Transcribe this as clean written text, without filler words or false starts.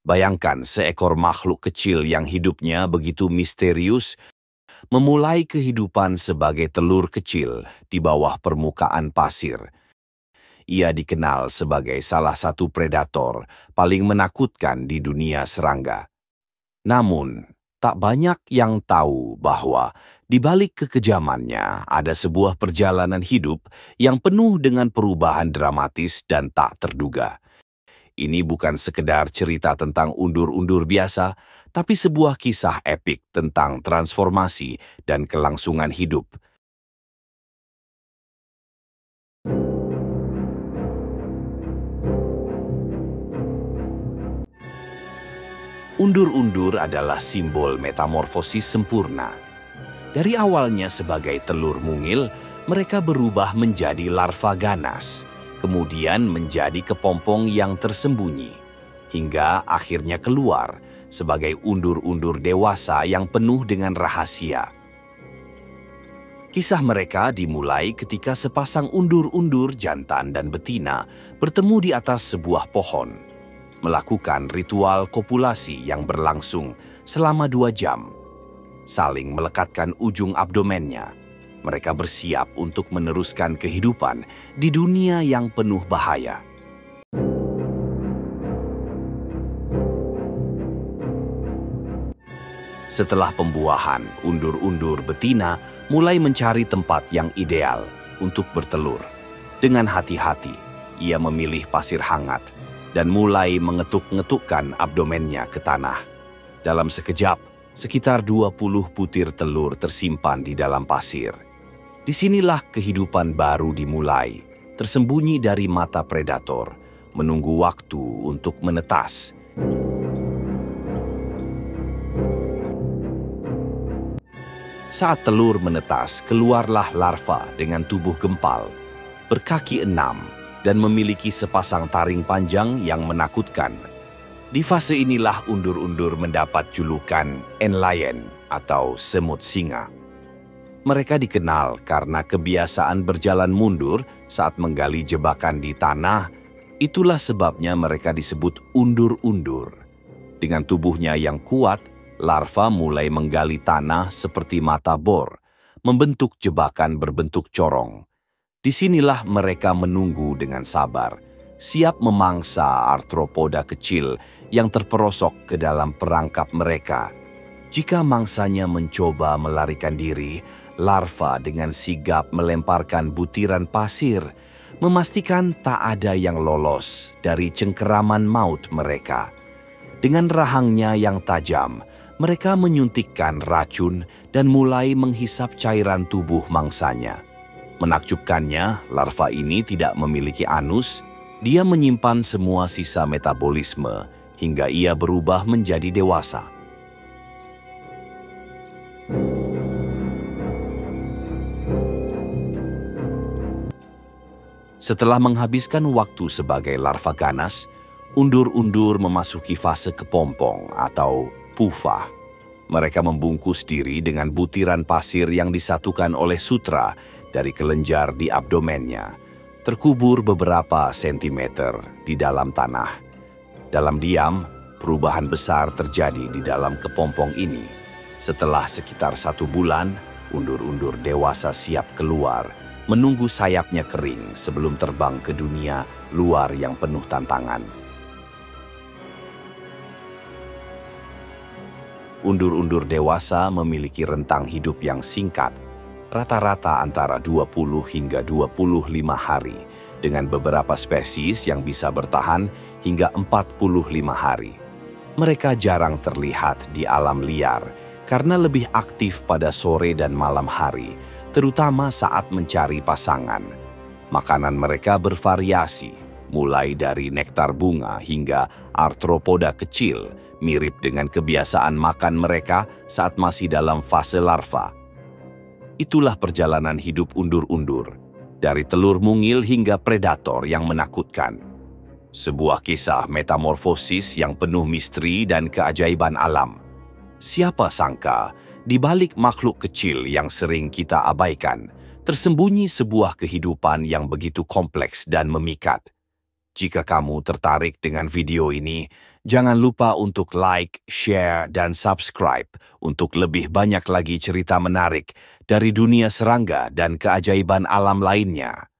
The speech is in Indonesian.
Bayangkan seekor makhluk kecil yang hidupnya begitu misterius memulai kehidupan sebagai telur kecil di bawah permukaan pasir. Ia dikenal sebagai salah satu predator paling menakutkan di dunia serangga. Namun, tak banyak yang tahu bahwa di balik kekejamannya ada sebuah perjalanan hidup yang penuh dengan perubahan dramatis dan tak terduga. Ini bukan sekedar cerita tentang undur-undur biasa, tapi sebuah kisah epik tentang transformasi dan kelangsungan hidup. Undur-undur adalah simbol metamorfosis sempurna. Dari awalnya sebagai telur mungil, mereka berubah menjadi larva ganas, kemudian menjadi kepompong yang tersembunyi, hingga akhirnya keluar sebagai undur-undur dewasa yang penuh dengan rahasia. Kisah mereka dimulai ketika sepasang undur-undur jantan dan betina bertemu di atas sebuah pohon, melakukan ritual kopulasi yang berlangsung selama 2 jam. Saling melekatkan ujung abdomennya, mereka bersiap untuk meneruskan kehidupan di dunia yang penuh bahaya. Setelah pembuahan, undur-undur betina mulai mencari tempat yang ideal untuk bertelur. Dengan hati-hati, ia memilih pasir hangat dan mulai mengetuk-ngetukkan abdomennya ke tanah. Dalam sekejap, sekitar 20 butir telur tersimpan di dalam pasir. Disinilah kehidupan baru dimulai, tersembunyi dari mata predator, menunggu waktu untuk menetas. Saat telur menetas, keluarlah larva dengan tubuh gempal, berkaki 6, dan memiliki sepasang taring panjang yang menakutkan. Di fase inilah undur-undur mendapat julukan ant lion atau semut singa. Mereka dikenal karena kebiasaan berjalan mundur saat menggali jebakan di tanah. Itulah sebabnya mereka disebut undur-undur. Dengan tubuhnya yang kuat, larva mulai menggali tanah seperti mata bor, membentuk jebakan berbentuk corong. Disinilah mereka menunggu dengan sabar, siap memangsa arthropoda kecil yang terperosok ke dalam perangkap mereka. Jika mangsanya mencoba melarikan diri, larva dengan sigap melemparkan butiran pasir, memastikan tak ada yang lolos dari cengkeraman maut mereka. Dengan rahangnya yang tajam, mereka menyuntikkan racun dan mulai menghisap cairan tubuh mangsanya. Menakjubkannya, larva ini tidak memiliki anus. Dia menyimpan semua sisa metabolisme hingga ia berubah menjadi dewasa. Setelah menghabiskan waktu sebagai larva ganas, undur-undur memasuki fase kepompong atau pupa. Mereka membungkus diri dengan butiran pasir yang disatukan oleh sutra dari kelenjar di abdomennya, terkubur beberapa sentimeter di dalam tanah. Dalam diam, perubahan besar terjadi di dalam kepompong ini. Setelah sekitar 1 bulan, undur-undur dewasa siap keluar, menunggu sayapnya kering sebelum terbang ke dunia luar yang penuh tantangan. Undur-undur dewasa memiliki rentang hidup yang singkat, rata-rata antara 20 hingga 25 hari, dengan beberapa spesies yang bisa bertahan hingga 45 hari. Mereka jarang terlihat di alam liar karena lebih aktif pada sore dan malam hari, terutama saat mencari pasangan. Makanan mereka bervariasi, mulai dari nektar bunga hingga arthropoda kecil, mirip dengan kebiasaan makan mereka saat masih dalam fase larva. Itulah perjalanan hidup undur-undur, dari telur mungil hingga predator yang menakutkan. Sebuah kisah metamorfosis yang penuh misteri dan keajaiban alam. Siapa sangka, di balik makhluk kecil yang sering kita abaikan, tersembunyi sebuah kehidupan yang begitu kompleks dan memikat. Jika kamu tertarik dengan video ini, jangan lupa untuk like, share, dan subscribe untuk lebih banyak lagi cerita menarik dari dunia serangga dan keajaiban alam lainnya.